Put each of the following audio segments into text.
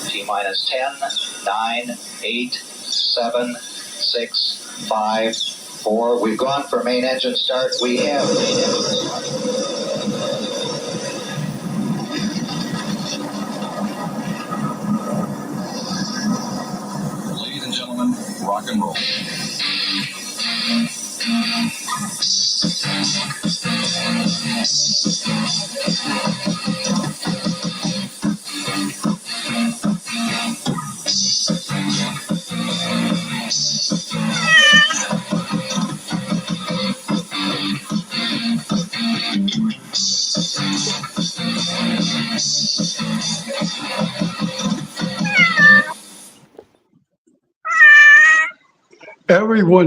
T-minus 10, 9, 8, 7, 6, 5, 4. We've gone for main engine start. We have main engine start. Ladies and gentlemen, rock and roll.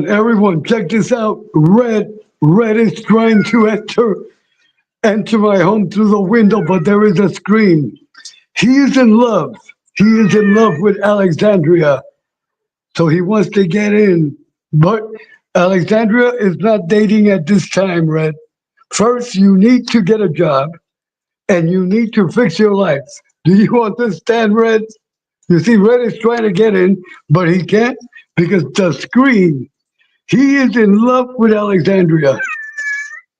Everyone, check this out. Red is trying to enter my home through the window, but there is a screen. He is in love. He is in love with Alexandria. So he wants to get in. But Alexandria is not dating at this time, Red. First, you need to get a job and you need to fix your life. Do you understand, Red? You see, Red is trying to get in, but he can't because the screen. He is in love with Alexandria.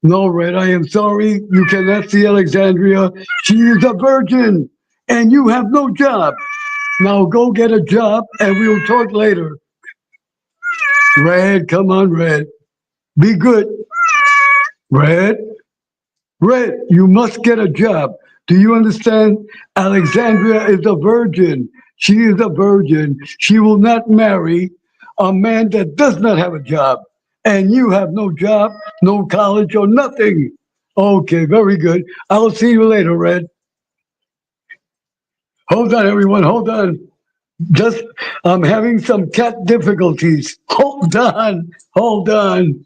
No, Red, I am sorry. You cannot see Alexandria. She is a virgin and you have no job. Now go get a job and we'll talk later. Red, come on, Red. Be good. Red, you must get a job. Do you understand? Alexandria is a virgin. She is a virgin. She will not marry a man that does not have a job. And you have no job, no college, or nothing. Okay, very good. I'll see you later, Red. Hold on, everyone. Hold on. Just, I'm having some cat difficulties. Hold on. Hold on.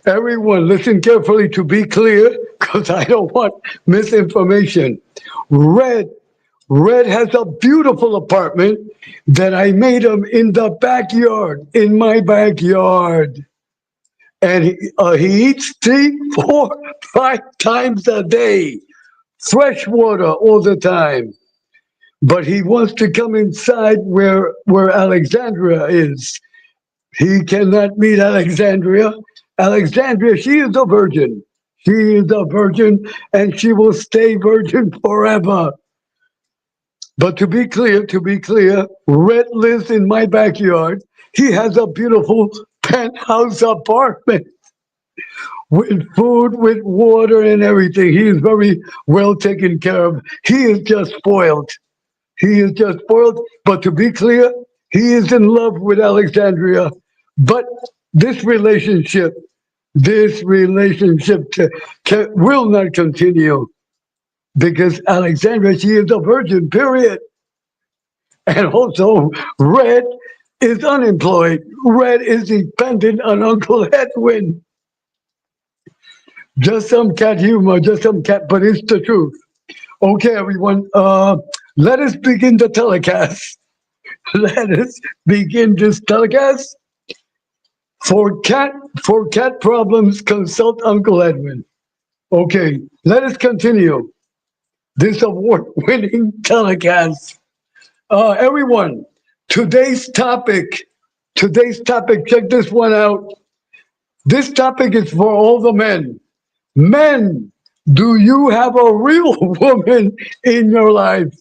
Everyone, listen carefully to be clear, because I don't want misinformation. Red, Red has a beautiful apartment that I made him in the backyard, in my backyard. And he eats 3, 4, 5 times a day, fresh water all the time. But he wants to come inside where Alexandria is. He cannot meet Alexandria. Alexandria, she is a virgin. She is a virgin and she will stay virgin forever. But to be clear, Red lives in my backyard. He has a beautiful penthouse apartment with food, with water and everything. He is very well taken care of. He is just spoiled. He is just spoiled. But to be clear, he is in love with Alexandria. But this relationship will not continue because Alexandria, she is a virgin, period. And also, Red is unemployed. Red is dependent on Uncle Edwin. Just some cat humor, but it's the truth. Okay, everyone, let us begin the telecast. Let us begin this telecast. For cat problems, consult Uncle Edwin. Okay, let us continue this award-winning telecast. Everyone, today's topic, check this one out. This topic is for all the men. Men, do you have a real woman in your life?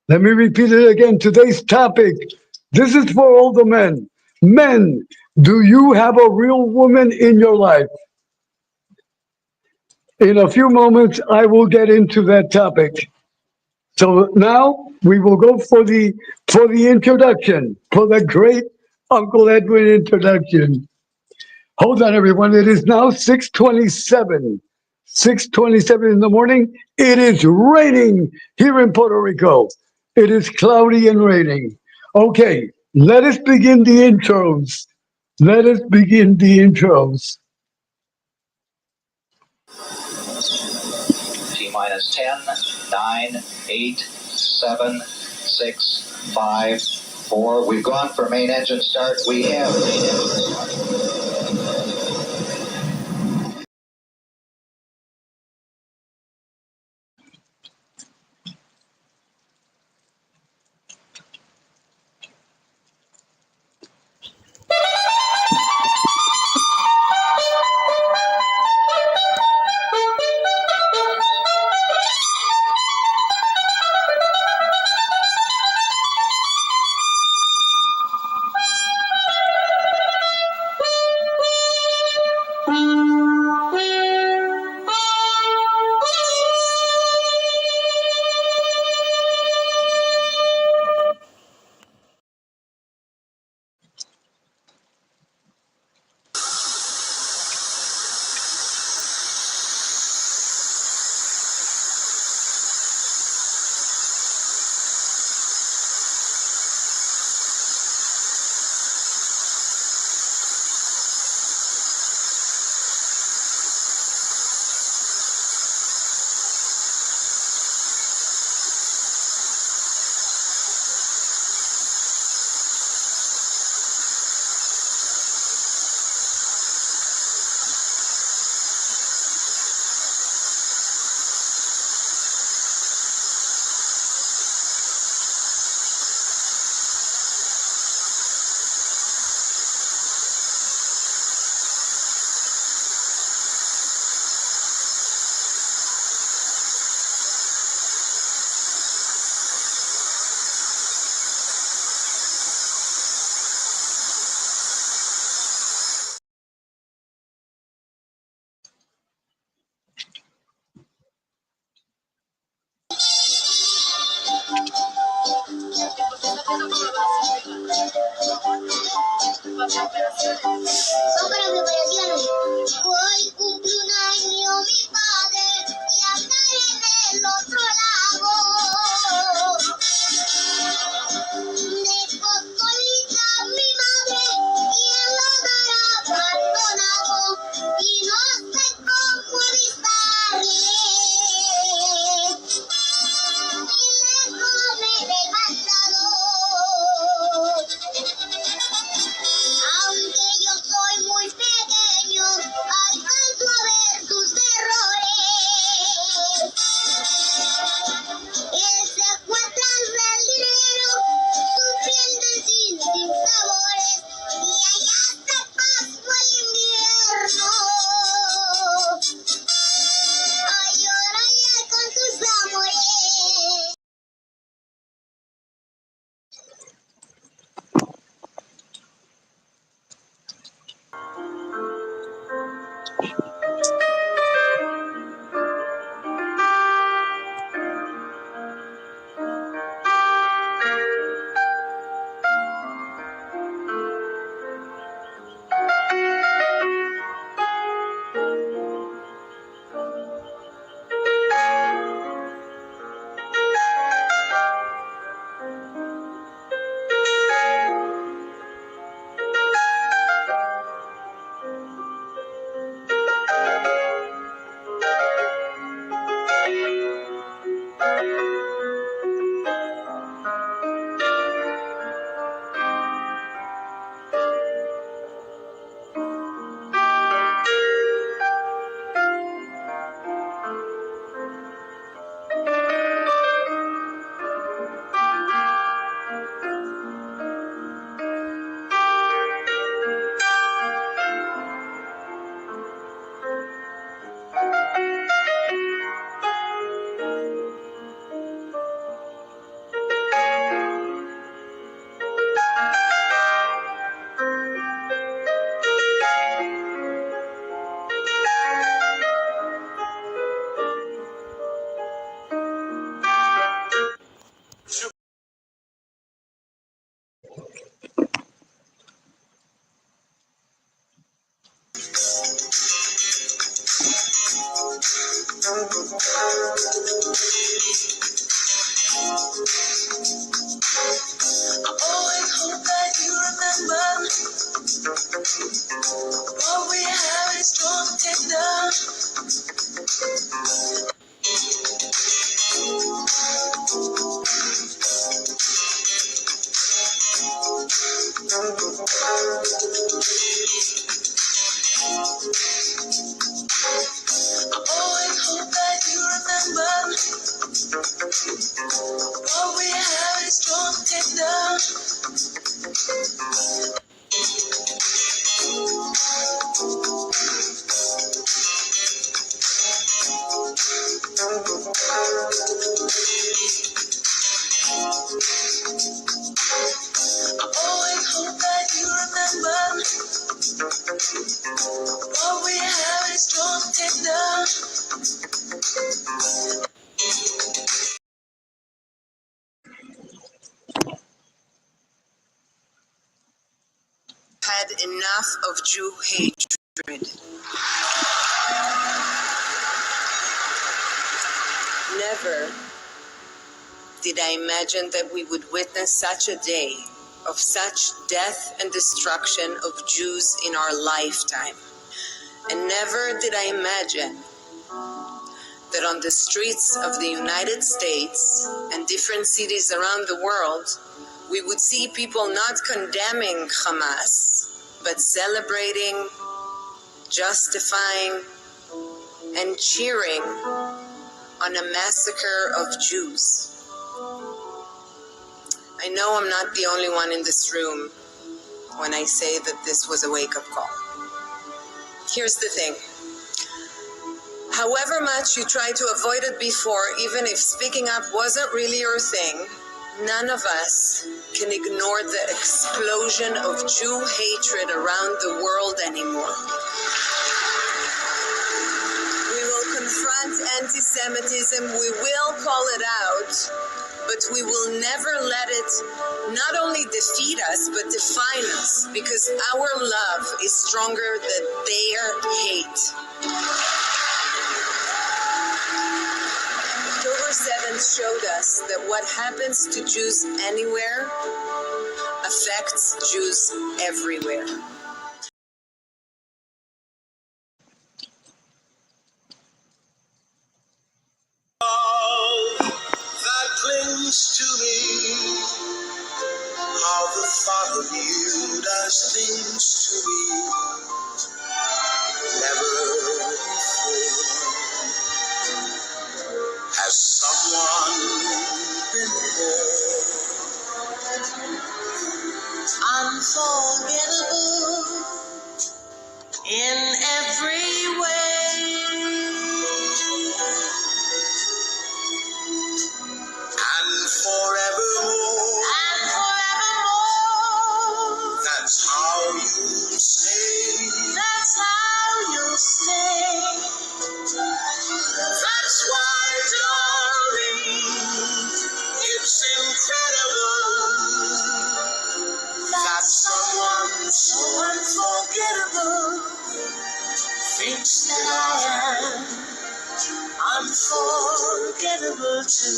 Let me repeat it again. Today's topic, this is for all the men. Men, do you have a real woman in your life? In a few moments, I will get into that topic. So now we will go for the introduction, for the great Uncle Edwin introduction. Hold on, everyone. It is now 6:27. 6:27 in the morning. It is raining here in Puerto Rico. It is cloudy and raining. Okay, let us begin the intros. Let us begin the intros. T minus 10, 9, 8, 7, 6, 5, 4. We've gone for main engine start. We have main engine start. Hoy cumple un año mi padre y anda en el otro lado. De Costolita mi madre y el hogar abandonado y no sé cómo avisarle. Y lejos me he levantado. Aunque yo soy muy pequeño, alcanzo a ver tus errores. Él se fue tras del dinero, sufriendo sin sabores, y allá se pasó el invierno. A llorar con sus amores. always hope that you remember what we have is strong tender. Always hope that you remember what we have is strong tender. Always hope that you remember what we have is strong tender. Had enough of Jew hatred. Never did I imagine that we would witness such a day of such death and destruction of Jews in our lifetime. And never did I imagine that on the streets of the United States and different cities around the world, we would see people not condemning Hamas, but celebrating, justifying, and cheering on a massacre of Jews. I know I'm not the only one in this room when I say that this was a wake-up call. Here's the thing. However much you tried to avoid it before, even if speaking up wasn't really your thing, none of us can ignore the explosion of Jew hatred around the world anymore. We will confront anti-Semitism, we will call it out, but we will never let it not only defeat us, but define us, because our love is stronger than their hate. October 7th showed us that what happens to Jews anywhere affects Jews everywhere. That clings to me, how the thought of you does things to me. Never before has someone been more unforgettable in every way. That's how you'll stay. That's how you'll stay. That's why, darling, it's incredible that someone so unforgettable thinks that I am unforgettable too.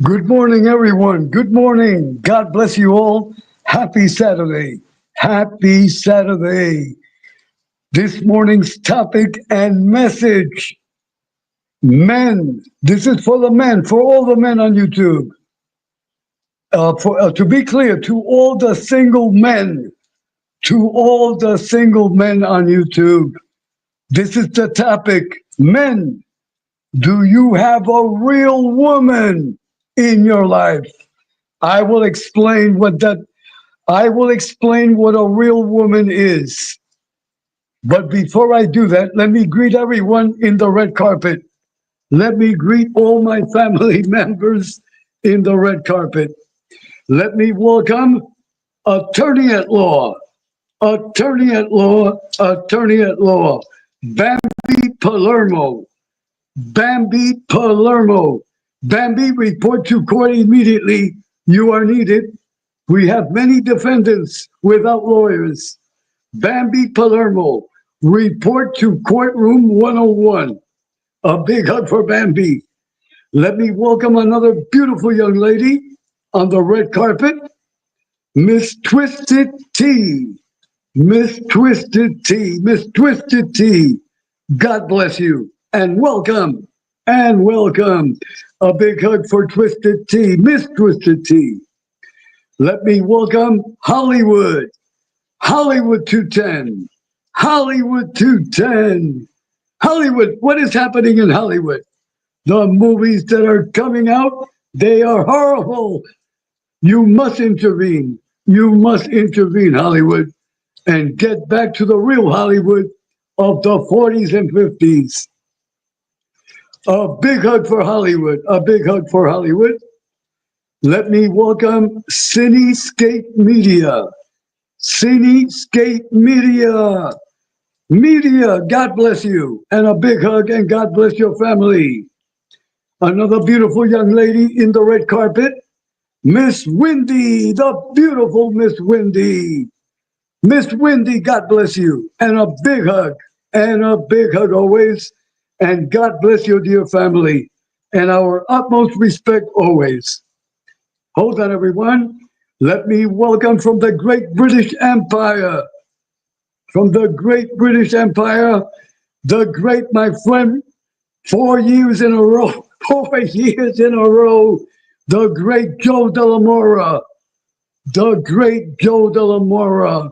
Good morning, everyone. Good morning. God bless you all. Happy Saturday. Happy Saturday. This morning's topic and message. Men. This is for the men, for all the men on YouTube. To be clear, to all the single men, on YouTube. This is the topic. Men, do you have a real woman in your life? I will explain what a real woman is. But before I do that, let me greet everyone in the red carpet. Let me greet all my family members in the red carpet. Let me welcome attorney at law, attorney at law, attorney at law, Bambi Palermo. Bambi Palermo. Bambi, report to court immediately. You are needed. We have many defendants without lawyers. Bambi Palermo, report to courtroom 101. A big hug for Bambi. Let me welcome another beautiful young lady on the red carpet, Miss Twisted Tea. Miss Twisted Tea. Miss Twisted Tea. God bless you and welcome. And welcome. A big hug for Twisted Tea. Miss Twisted Tea. Let me welcome Hollywood. Hollywood 210. Hollywood 210. Hollywood, what is happening in Hollywood? The movies that are coming out, they are horrible. You must intervene. You must intervene, Hollywood, and get back to the real Hollywood of the 40s and 50s. A big hug for Hollywood. A big hug for Hollywood. Let me welcome Cinyscape Media. Cinyscape Media. Media, God bless you. And a big hug and God bless your family. Another beautiful young lady in the red carpet, Miss Wendy, the beautiful Miss Wendy. Miss Wendy, God bless you. And a big hug. And a big hug always. And God bless your dear family. And our utmost respect always. Hold on, everyone. Let me welcome from the Great British Empire. From the Great British Empire, the great, my friend, 4 years in a row, 4 years in a row, the great Joe Delamora. The great Joe Delamora.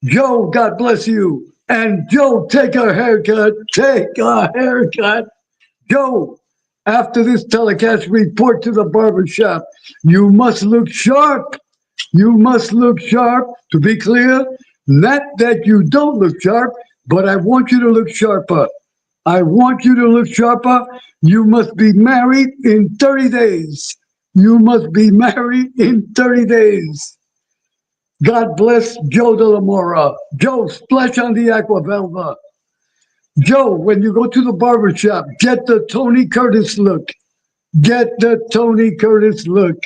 Joe, God bless you. And Joe, take a haircut. Take a haircut. Joe, after this telecast, report to the barber shop. You must look sharp. You must look sharp. To be clear, not that you don't look sharp, but I want you to look sharper. I want you to look sharper. You must be married in 30 days. You must be married in 30 days. God bless Joe Delamora. Joe, splash on the Aquavelva. Joe, when you go to the barber shop, get the Tony Curtis look. Get the Tony Curtis look.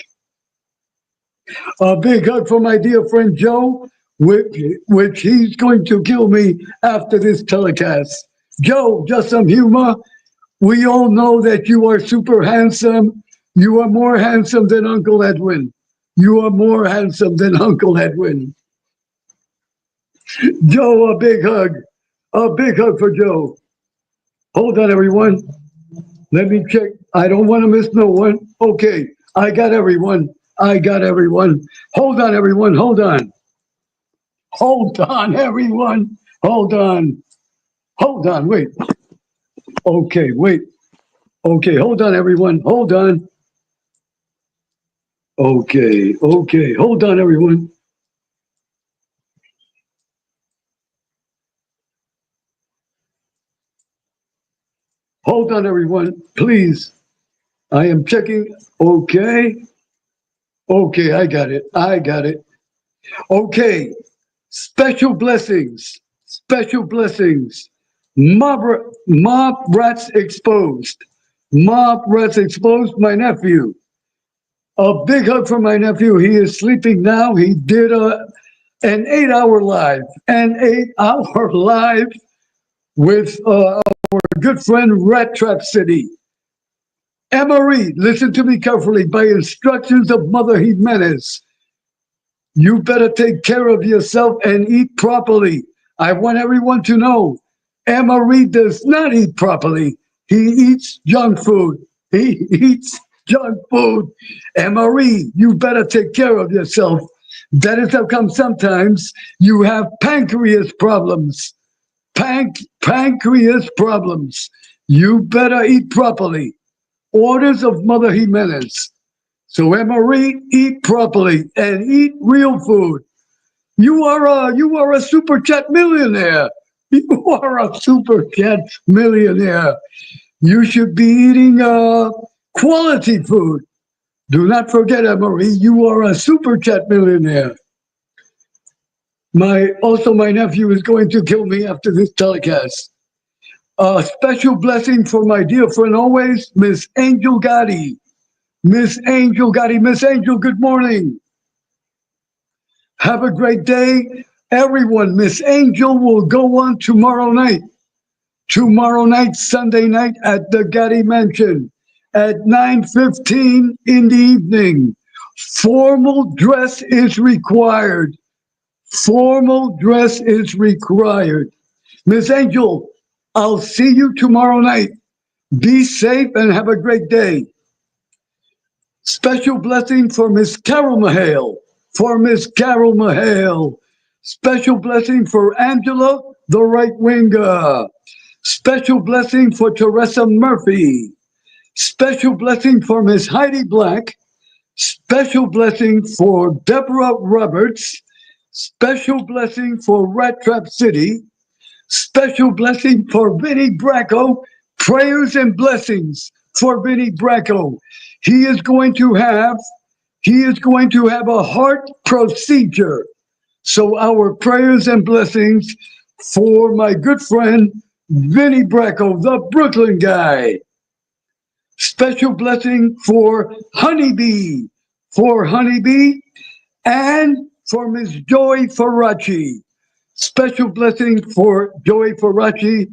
A big hug for my dear friend Joe, which he's going to kill me after this telecast. Joe, just some humor. We all know that you are super handsome. You are more handsome than Uncle Edwin. You are more handsome than Uncle Edwin. Joe, a big hug. A big hug for Joe. Hold on, everyone. Let me check. I don't want to miss no one. Okay, I got everyone. I got everyone. Hold on, everyone. Hold on. Hold on, everyone. Hold on. Hold on. Wait. Okay, wait. Okay, hold on, everyone. Hold on. Okay, okay. Hold on, everyone. Hold on, everyone. Please. I am checking. Okay. Okay, I got it. I got it. Okay. Special blessings. Special blessings. Mob rats exposed. Mob rats exposed. My nephew. A big hug for my nephew. He is sleeping now. He did an 8-hour live. An 8-hour live with our good friend Rat Trap City. Emery, listen to me carefully. By instructions of Mother Jimenez, you better take care of yourself and eat properly. I want everyone to know, Emery does not eat properly. He eats junk food. He eats junk food. Emery, you better take care of yourself. That is how come sometimes you have pancreas problems. Pancreas problems. You better eat properly. Orders of Mother Jimenez. So Emery, eat properly and eat real food. You are a super chat millionaire. You are a super chat millionaire. You should be eating quality food. Do not forget, Emery, you are a super chat millionaire. My nephew is going to kill me after this telecast. A special blessing for my dear friend always, Miss Angel Gotti. Miss Angel Gotti. Miss Angel, good morning. Have a great day. Everyone, Miss Angel will go on tomorrow night. Tomorrow night, Sunday night at the Gotti Mansion at 9:15 in the evening. Formal dress is required. Formal dress is required. Miss Angel, I'll see you tomorrow night. Be safe and have a great day. Special blessing for Miss Carol Mahale. For Miss Carol Mahale. Special blessing for Angela, the right winger. Special blessing for Teresa Murphy. Special blessing for Miss Heidi Black. Special blessing for Deborah Roberts. Special blessing for Rat Trap City. Special blessing for Vinnie Bracco. Prayers and blessings for Vinnie Bracco. He is going to have a heart procedure. So our prayers and blessings for my good friend Vinnie Bracco, the Brooklyn guy. Special blessing for Honeybee, and for Miss Joy Faraci. Special blessing for Joy Faraci,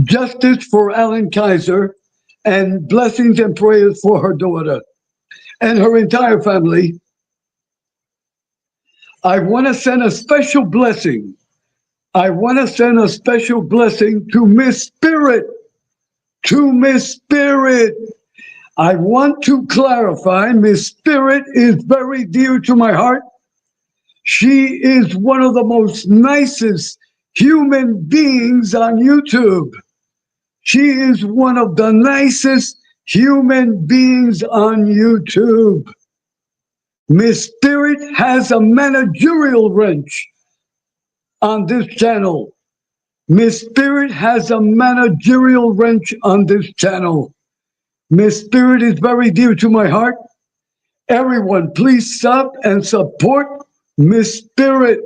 justice for Alan Kaiser, and blessings and prayers for her daughter and her entire family. I want to send a special blessing. I want to send a special blessing to Miss Spirit. To Miss Spirit. I want to clarify, Miss Spirit is very dear to my heart. She is one of the most nicest human beings on YouTube. She is one of the nicest human beings on YouTube. Miss Spirit has a managerial wrench on this channel. Miss Spirit has a managerial wrench on this channel. Miss Spirit is very dear to my heart. Everyone, please stop and support Miss Spirit.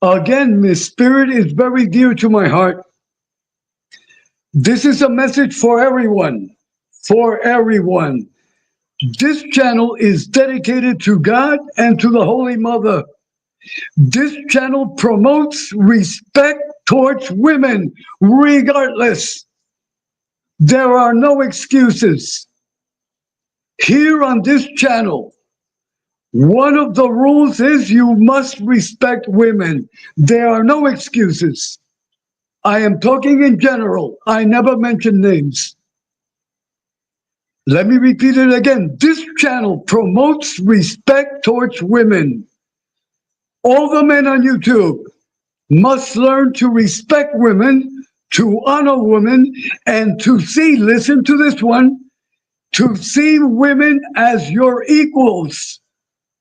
Again, Miss Spirit is very dear to my heart. This is a message for everyone. For everyone. This channel is dedicated to God and to the Holy Mother. This channel promotes respect towards women, regardless. There are no excuses. Here on this channel, one of the rules is you must respect women. There are no excuses. I am talking in general. I never mention names. Let me repeat it again. This channel promotes respect towards women. All the men on YouTube must learn to respect women, to honor women, and to see, listen to this one, to see women as your equals.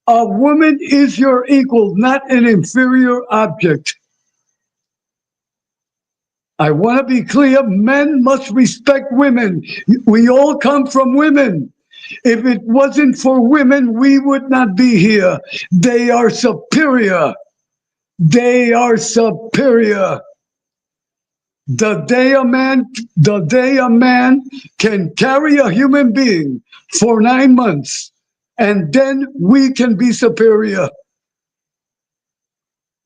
A woman is your equal, not an inferior object. I want to be clear, men must respect women. We all come from women. If it wasn't for women, we would not be here. They are superior. They are superior. The day a man can carry a human being for 9 months, and then we can be superior.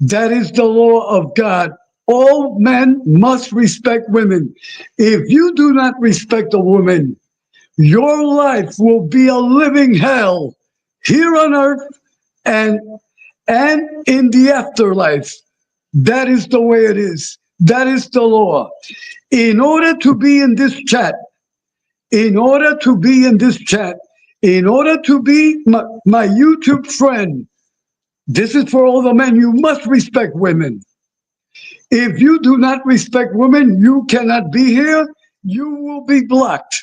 That is the law of God. All men must respect women. If you do not respect a woman, your life will be a living hell here on earth and in the afterlife. That is the way it is. That is the law. In order to be in this chat, in order to be my YouTube friend, this is for all the men, you must respect women. If you do not respect women, you cannot be here. You will be blocked.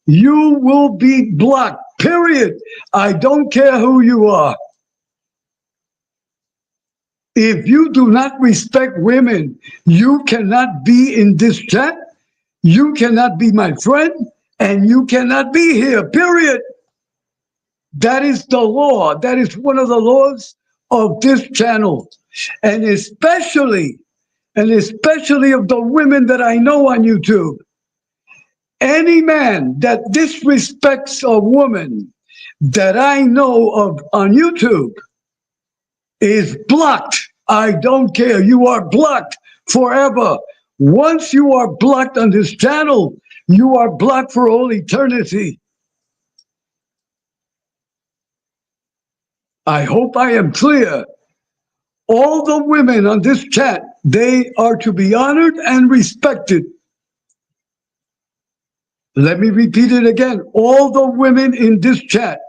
You will be blocked, period. I don't care who you are. If you do not respect women, you cannot be in this chat. You cannot be my friend, and you cannot be here, period. That is the law. That is one of the laws of this channel. And especially of the women that I know on YouTube. Any man that disrespects a woman that I know of on YouTube is blocked. I don't care. You are blocked forever. Once you are blocked on this channel, you are blocked for all eternity. I hope I am clear. All the women on this chat, they are to be honored and respected. Let me repeat it again. All the women in this chat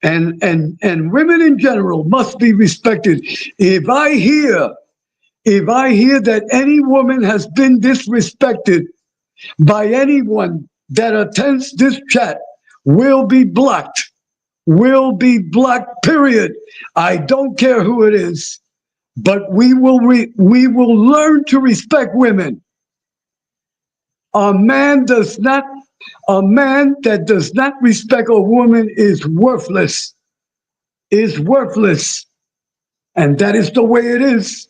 and women in general must be respected. If I hear that any woman has been disrespected by anyone that attends this chat, will be blocked. Will be blocked, period. I don't care who it is, but we will learn to respect women. A man that does not respect a woman is worthless. Is worthless. And that is the way it is.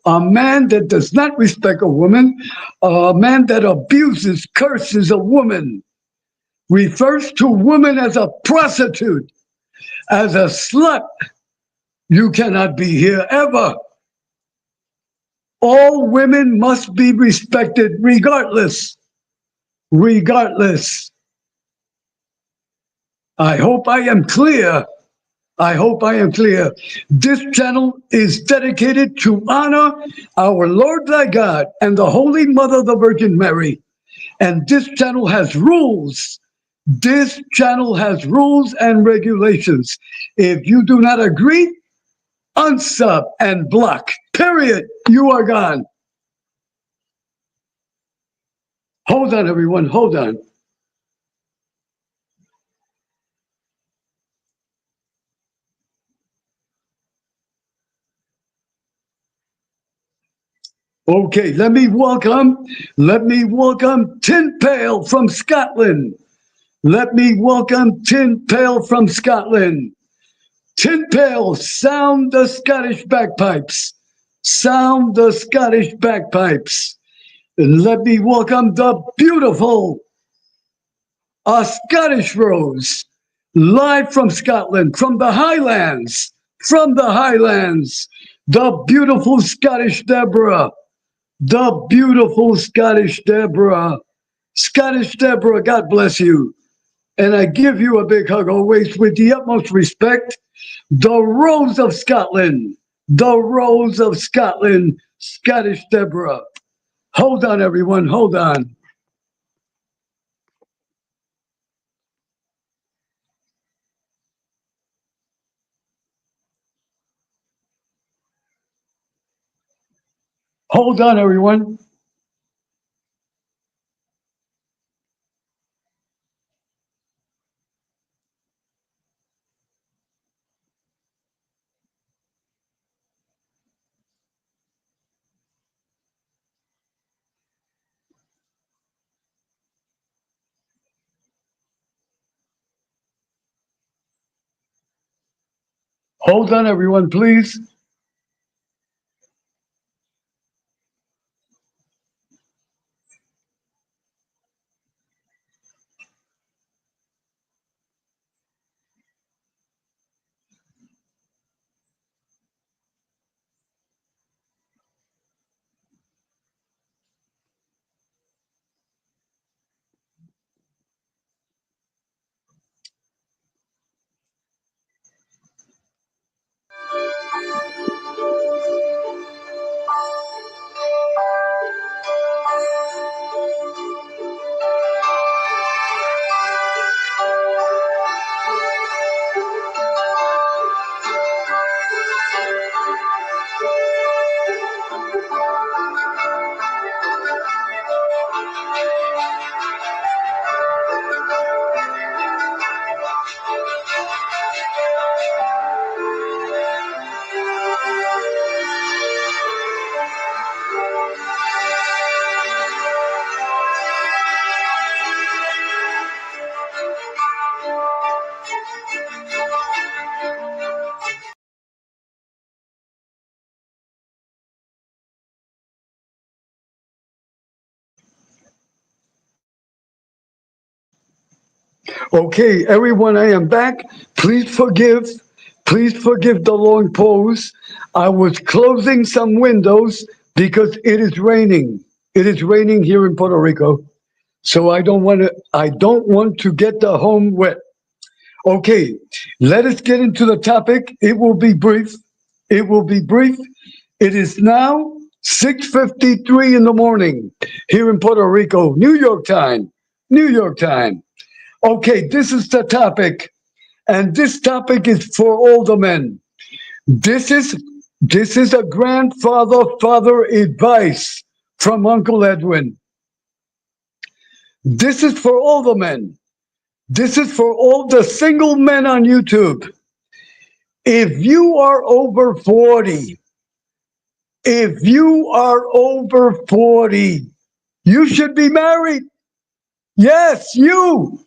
A man that does not respect a woman, a man that abuses, curses a woman, refers to woman as a prostitute, as a slut, you cannot be here ever. All women must be respected regardless. Regardless. I hope I am clear. I hope I am clear. This channel is dedicated to honor our Lord thy God and the Holy Mother, the Virgin Mary. And this channel has rules. This channel has rules and regulations. If you do not agree, unsub and block. Period. You are gone. Hold on, everyone. Hold on. Okay, let me welcome Tin Pail from Scotland. Let me welcome Tin Pail from Scotland. Tin Pail, sound the Scottish bagpipes. Sound the Scottish bagpipes. And let me welcome the beautiful Scottish Rose, live from Scotland, from the Highlands, the beautiful Scottish Deborah. The beautiful Scottish Deborah. Scottish Deborah, God bless you. And I give you a big hug always with the utmost respect. The Rose of Scotland. The Rose of Scotland, Scottish Deborah. Hold on, everyone. Hold on. Hold on, everyone. Hold on, everyone, please. Okay, everyone, I am back. Please forgive. Please forgive the long pause. I was closing some windows because it is raining. It is raining here in Puerto Rico. So I don't want to get the home wet. Okay, let us get into the topic. It will be brief. It will be brief. It is now 6:53 in the morning here in Puerto Rico, New York time. New York time. Okay, this is the topic, and this topic is for all the men. This is this is a grandfather father advice from Uncle Edwin. This is for all the men. This is for all the single men on YouTube. If you are over 40, if you are over 40, you should be married. Yes, you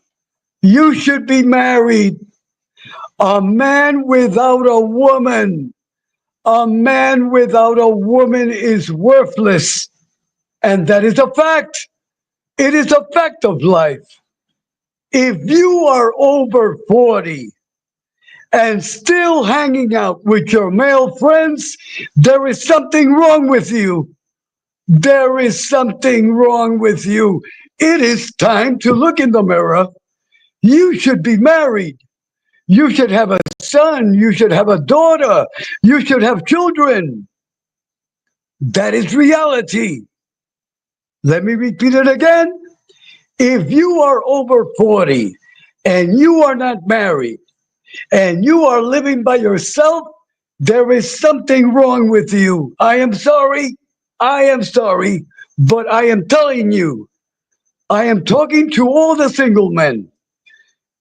should be married. A man without a woman, a man without a woman is worthless. And that is a fact. It is a fact of life. If you are over 40 and still hanging out with your male friends, there is something wrong with you. There is something wrong with you. It is time to look in the mirror. You should be married. You should have a son. You should have a daughter. You should have children. That is reality. Let me repeat it again. If you are over 40 and you are not married and you are living by yourself, there is something wrong with you. I am sorry. I am sorry. But I am telling you, I am talking to all the single men.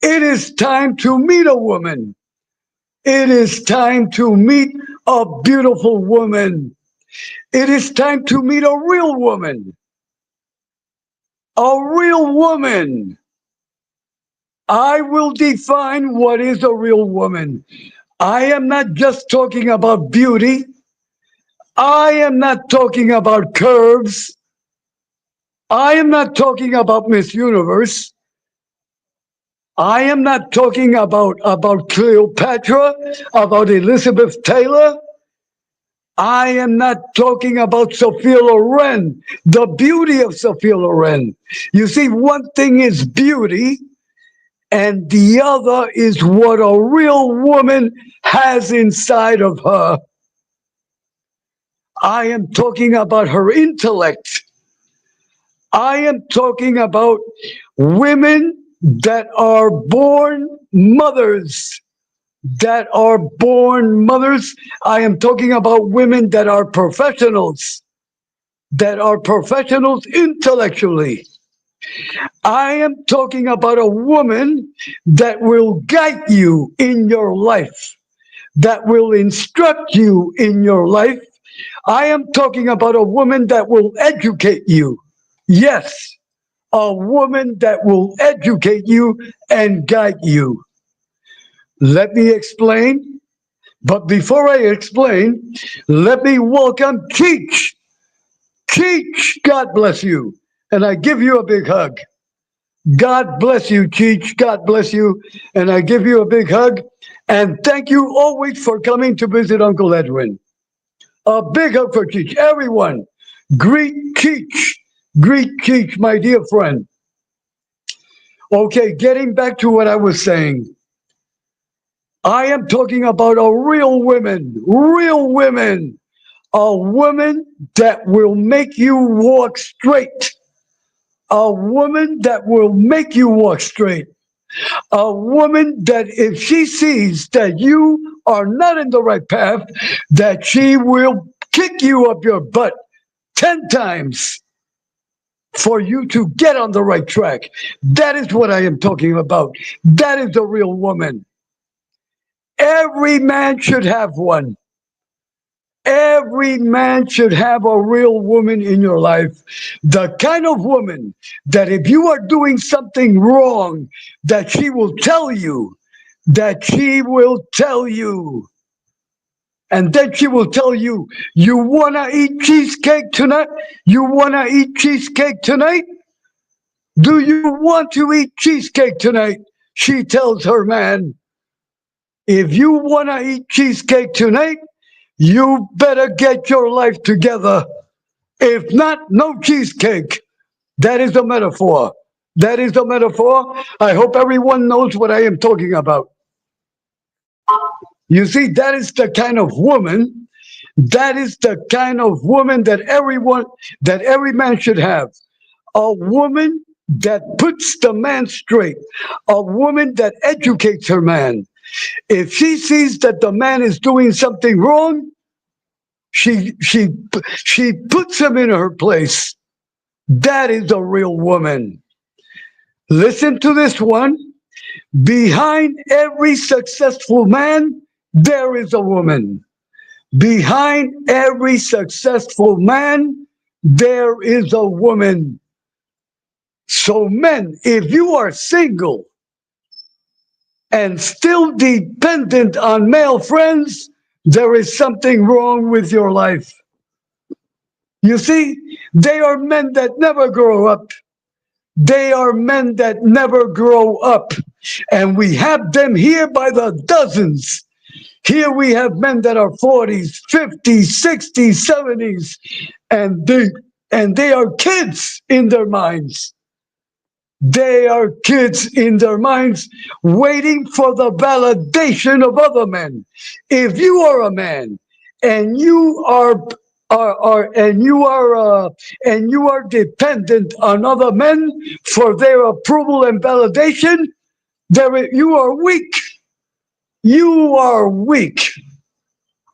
It is time to meet a woman. It is time to meet a beautiful woman. It is time to meet a real woman. A real woman. I will define what is a real woman. I am not just talking about beauty. I am not talking about curves. I am not talking about Miss Universe. I am not talking about Cleopatra, about Elizabeth Taylor. I am not talking about Sophia Loren, the beauty of Sophia Loren. You see, one thing is beauty, and the other is what a real woman has inside of her. I am talking about her intellect. I am talking about women that are born mothers. That are born mothers. I am talking about women that are professionals intellectually. I am talking about a woman that will guide you in your life, that will instruct you in your life. I am talking about a woman that will educate you. Yes, a woman that will educate you and guide you. Let me explain. But before I explain, let me welcome Cheech. Cheech, God bless you. And I give you a big hug. God bless you, Cheech. God bless you. And I give you a big hug. And thank you always for coming to visit Uncle Edwin. A big hug for Cheech. Everyone, greet Cheech. Greet Cheech, my dear friend. Okay, getting back to what I was saying. I am talking about a real women, a woman that will make you walk straight, a woman that will make you walk straight, a woman that if she sees that you are not in the right path, that she will kick you up your butt 10 times for you to get on the right track. That is what I am talking about. That is a real woman. Every man should have one. Every man should have a real woman in your life. The kind of woman that if you are doing something wrong, that she will tell you, that she will tell you. And then she will tell you, you want to eat cheesecake tonight? You want to eat cheesecake tonight? Do you want to eat cheesecake tonight? She tells her man. If you want to eat cheesecake tonight, you better get your life together. If not, no cheesecake. That is a metaphor. That is a metaphor. I hope everyone knows what I am talking about. You see, that is the kind of woman, that is the kind of woman that every man should have. A woman that puts the man straight. A woman that educates her man. If she sees that the man is doing something wrong, she puts him in her place. That is a real woman. Listen to this one. Behind every successful man, there is a woman. Behind every successful man, there is a woman. So, men, if you are single and still dependent on male friends, there is something wrong with your life. You see, they are men that never grow up. They are men that never grow up. And we have them here by the dozens. Here we have men that are 40s, 50s, 60s, 70s, and they are kids in their minds. They are kids in their minds waiting for the validation of other men. If you are a man and you are dependent on other men for their approval and validation, you are weak. You are weak.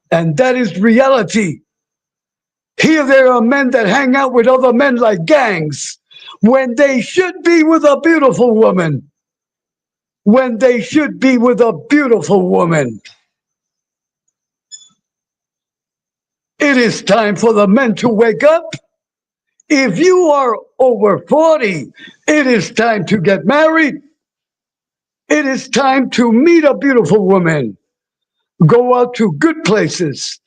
And that is reality. Here there are men that hang out with other men like gangs when they should be with a beautiful woman. When they should be with a beautiful woman. It is time for the men to wake up. If you are over 40, it is time to get married. It is time to meet a beautiful woman. Go out to good places.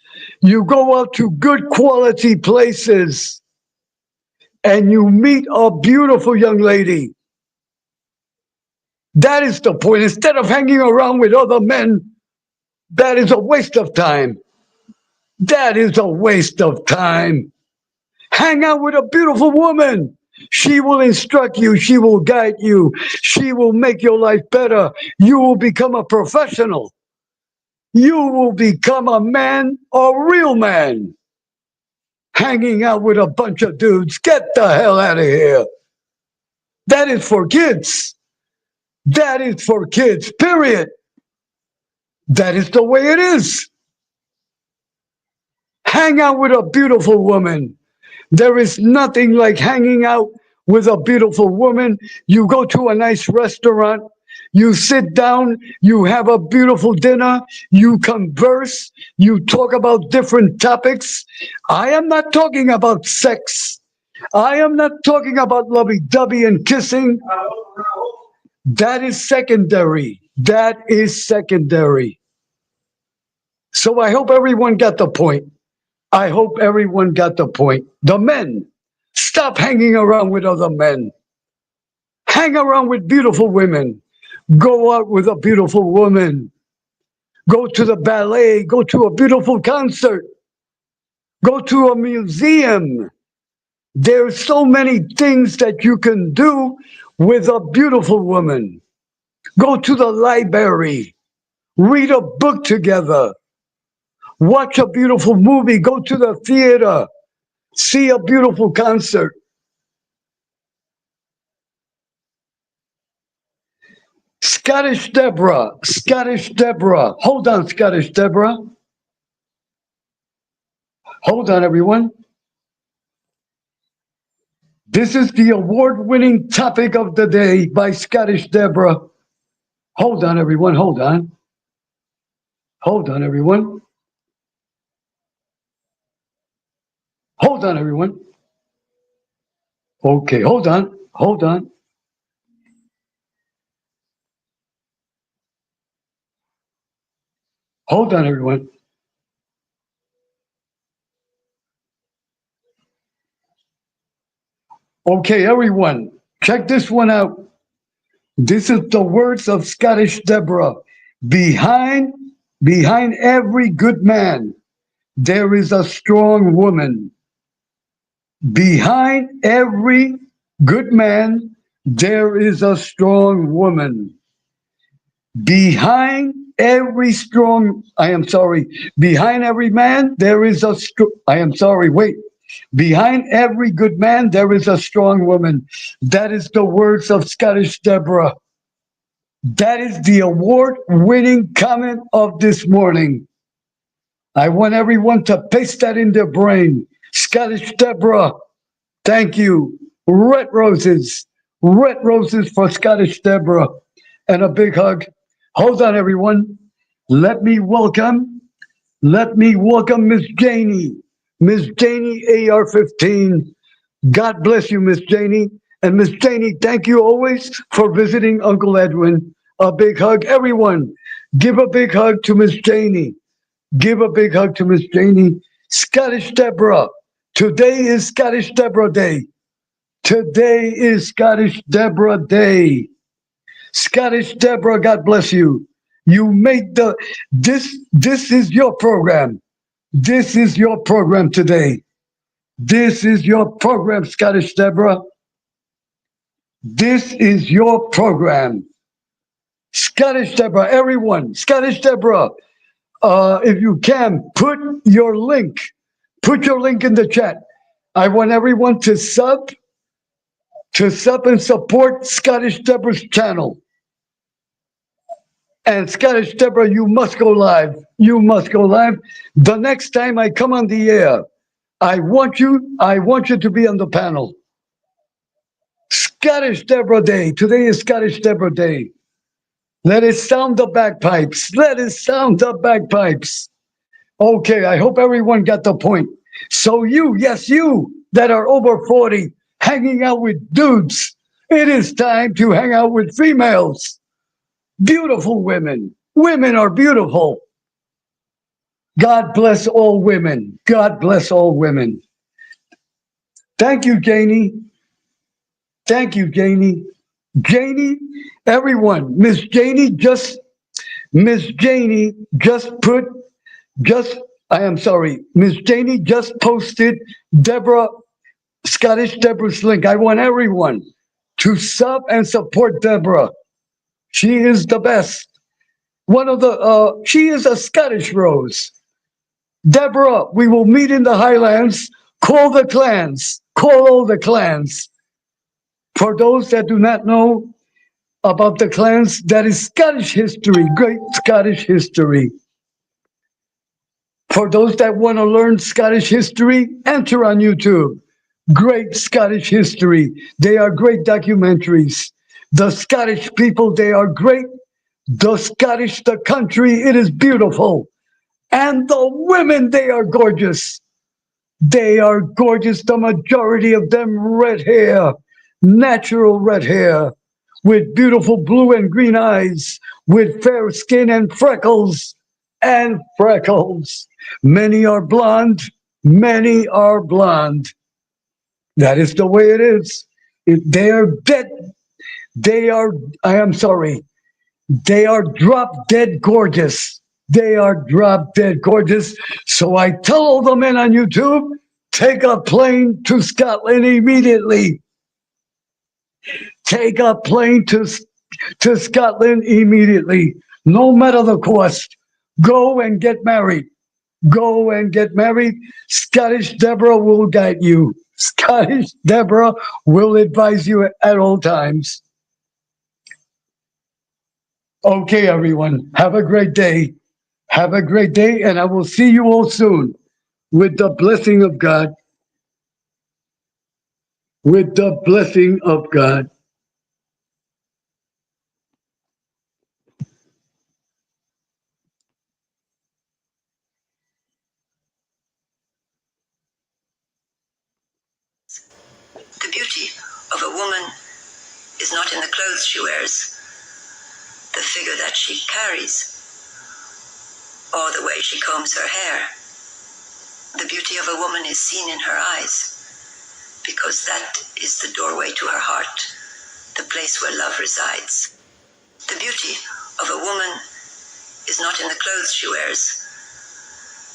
You go out to good quality places and you meet a beautiful young lady. That is the point. Instead of hanging around with other men, that is a waste of time. That is a waste of time. Hang out with a beautiful woman. She will instruct you. She will guide you. She will make your life better. You will become a professional. You will become a man, a real man. Hanging out with a bunch of dudes. Get the hell out of here. That is for kids. That is for kids, period. That is the way it is. Hang out with a beautiful woman. There is nothing like hanging out with a beautiful woman. You go to a nice restaurant, you sit down, you have a beautiful dinner, you converse, you talk about different topics. I am not talking about sex. I am not talking about lovey-dovey and kissing. That is secondary. That is secondary. So I hope everyone got the point. I hope everyone got the point. The men, stop hanging around with other men. Hang around with beautiful women. Go out with a beautiful woman. Go to the ballet. Go to a beautiful concert. Go to a museum. There's so many things that you can do with a beautiful woman. Go to the library. Read a book together. Watch a beautiful movie. Go to the theater. See a beautiful concert. Scottish Deborah. Hold on, Scottish Deborah. Hold on, everyone. This is the award-winning topic of the day by Scottish Deborah. Hold on, everyone. Hold on. Hold on, everyone. Hold on, everyone. Okay, hold on. Hold on. Hold on, everyone. Okay, everyone. Check this one out. This is the words of Scottish Deborah. Behind every good man, there is a strong woman. Behind every good man, there is a strong woman. Behind every man, there is behind every good man, there is a strong woman. That is the words of Scottish Deborah. That is the award-winning comment of this morning. I want everyone to paste that in their brain. Scottish Deborah, thank you. Red roses for Scottish Deborah. And a big hug. Hold on, everyone. Let me welcome Miss Janie. Miss Janie AR-15. God bless you, Miss Janie. And Miss Janie, thank you always for visiting Uncle Edwin. A big hug. Everyone, give a big hug to Miss Janie. Give a big hug to Miss Janie. Scottish Deborah. Today is Scottish Deborah Day. Today is Scottish Deborah Day. Scottish Deborah, God bless you. You made this is your program. This is your program today. This is your program, Scottish Deborah. This is your program. Scottish Deborah, everyone, Scottish Deborah, if you can, put your link in the chat. I want everyone to sub and support Scottish Deborah's channel. And Scottish Deborah, you must go live. You must go live. The next time I come on the air, I want you to be on the panel. Scottish Deborah Day. Today is Scottish Deborah Day. Let it sound the bagpipes. Let it sound the bagpipes. Okay, I hope everyone got the point. So you that are over 40, hanging out with dudes, it is time to hang out with females. Beautiful women. Women are beautiful. God bless all women. God bless all women. Thank you, Janie. Thank you, Janie. Janie, everyone, Miss Janie just posted, Scottish Deborah's link. I want everyone to sub and support Deborah. She is the best. She is a Scottish rose. Deborah, we will meet in the Highlands. Call the clans. Call all the clans. For those that do not know about the clans, that is Scottish history, great Scottish history. For those that want to learn Scottish history, enter on YouTube. Great Scottish history. They are great documentaries. The Scottish people, they are great. The Scottish, the country, it is beautiful. And the women, they are gorgeous. They are gorgeous. The majority of them red hair, natural red hair, with beautiful blue and green eyes, with fair skin and freckles. Many are blonde. Many are blonde. That is the way it is. They are dead. They are drop dead gorgeous. They are drop dead gorgeous. So I tell all the men on YouTube, take a plane to Scotland immediately. Take a plane to Scotland immediately. No matter the cost. Go and get married. Go and get married. Scottish Deborah will guide you. Scottish Deborah will advise you at all times. Okay, everyone. Have a great day. Have a great day, and I will see you all soon with the blessing of God. With the blessing of God. The beauty of a woman is not in the clothes she wears, the figure that she carries, or the way she combs her hair. The beauty of a woman is seen in her eyes, because that is the doorway to her heart. the place where love resides. The beauty of a woman is not in the clothes she wears,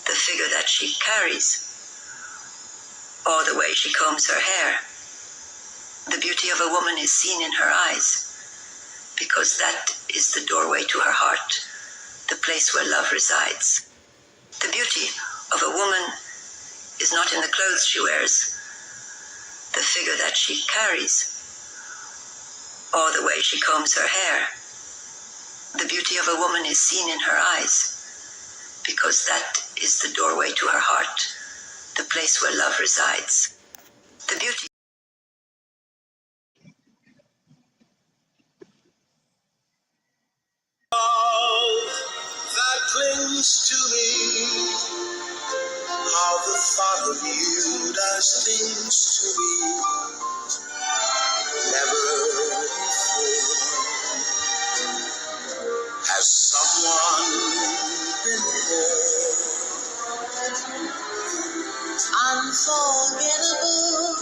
the figure that she carries, or the way she combs her hair. The beauty of a woman is seen in her eyes, because that is the doorway to her heart, the place where love resides. The beauty of a woman is not in the clothes she wears, the figure that she carries, or the way she combs her hair. The beauty of a woman is seen in her eyes, because that is the doorway to her heart, the place where love resides. The beauty that clings to me, how the thought of you does things to me. Never before has someone been more unforgettable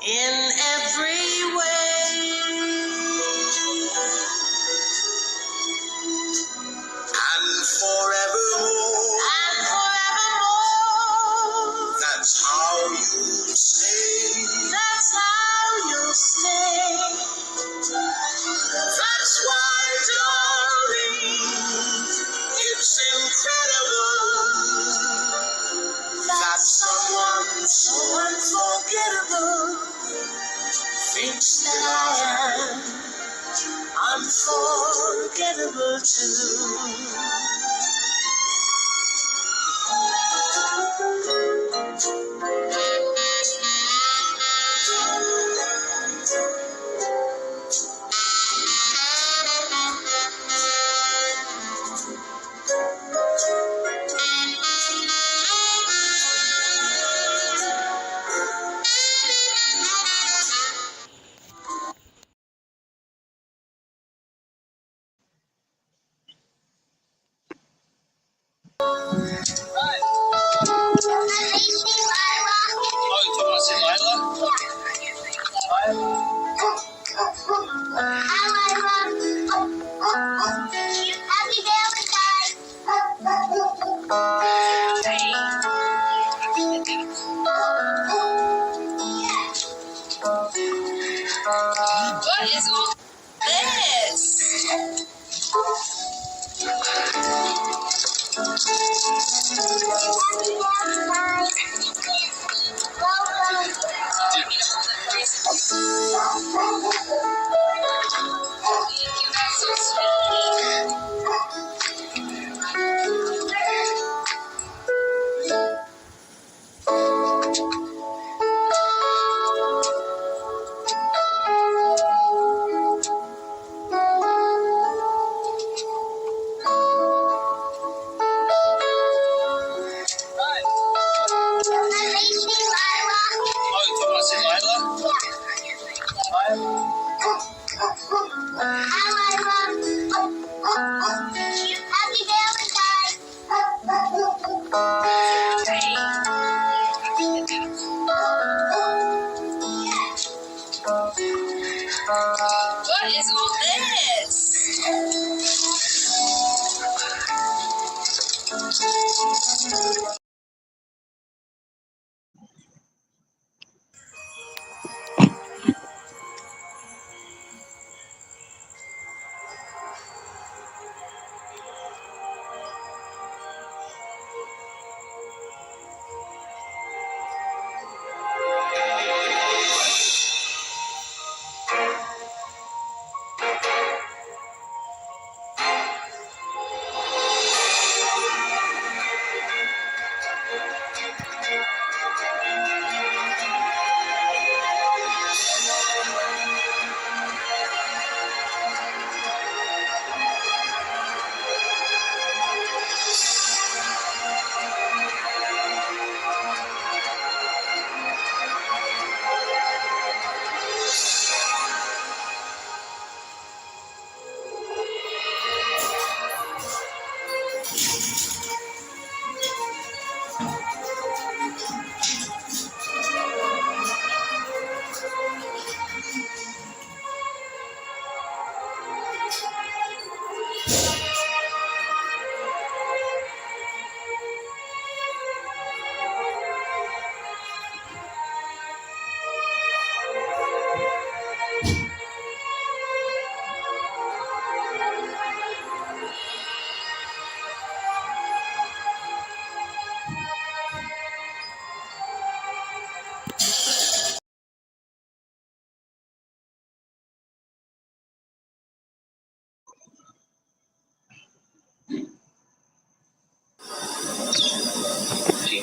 in every way. And forevermore. And forevermore. That's how you stay. That's how you'll stay. That's why, darling, it's incredible that someone so unforgettable thinks that I am unforgettable too.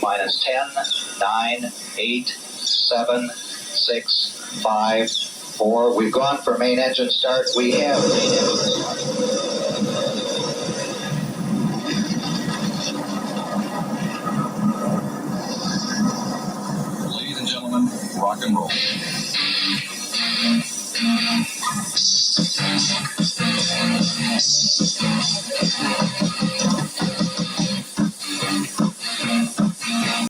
minus 10, 9, 8, 7, 6, 5, 4. We've gone for main engine start. We have main engine start. Ladies and gentlemen, rock and roll.